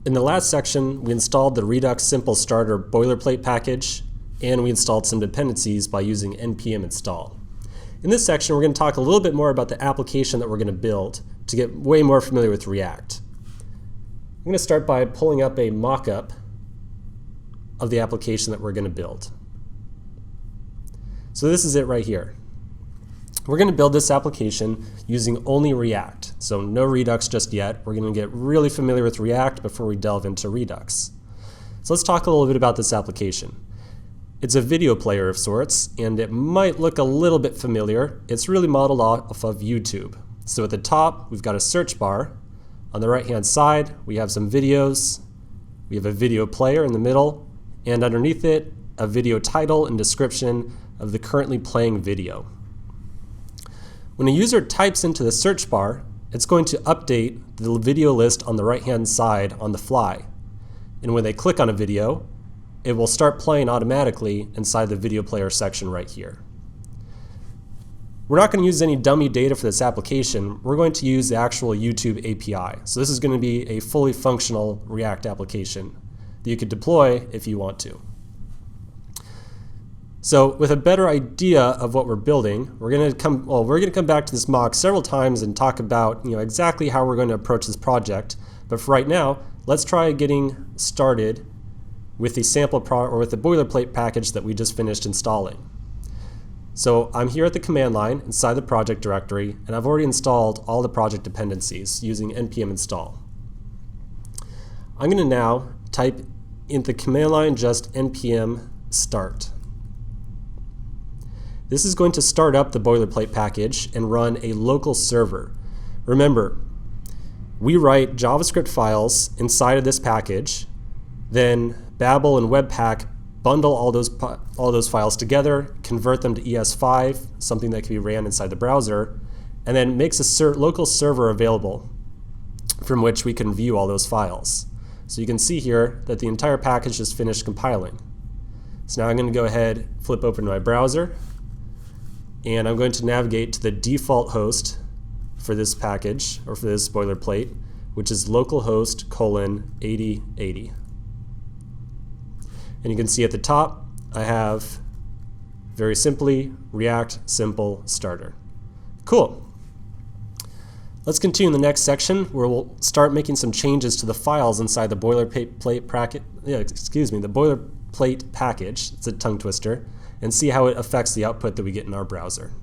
In the last section, we installed the Redux Simple Starter boilerplate package, and we installed some dependencies by using npm install. In this section, we're going to talk a little bit more about the application that we're going to build to get way more familiar with React. I'm going to start by pulling up a mock-up of the application that we're going to build. So this is it right here. We're going to build this application using only React, so no Redux just yet. We're going to get really familiar with React before we delve into Redux. So let's talk a little bit about this application. It's a video player of sorts, and it might look a little bit familiar. It's really modeled off of YouTube. So at the top, we've got a search bar. On the right-hand side, we have some videos. We have a video player in the middle, and underneath it, a video title and description of the currently playing video. When a user types into the search bar, it's going to update the video list on the right-hand side on the fly. And when they click on a video, it will start playing automatically inside the video player section right here. We're not going to use any dummy data for this application. We're going to use the actual YouTube API. So this is going to be a fully functional React application that you could deploy if you want to. So with a better idea of what we're building, we're going to come back to this mock several times and talk about exactly how we're going to approach this project. But for right now, let's try getting started with the sample with the boilerplate package that we just finished installing. So I'm here at the command line inside the project directory, and I've already installed all the project dependencies using npm install. I'm going to now type in the command line just npm start. This is going to start up the boilerplate package and run a local server. Remember, we write JavaScript files inside of this package, then Babel and Webpack bundle all those files together, convert them to ES5, something that can be ran inside the browser, and then makes a local server available from which we can view all those files. So you can see here that the entire package is finished compiling. So now I'm going to go ahead, flip open my browser, and I'm going to navigate to the default host for this package, or for this boilerplate, which is localhost 8080. And you can see at the top, I have, very simply, React Simple Starter. Cool. Let's continue in the next section where we'll start making some changes to the files inside the boilerplate package. It's a tongue twister, and see how it affects the output that we get in our browser.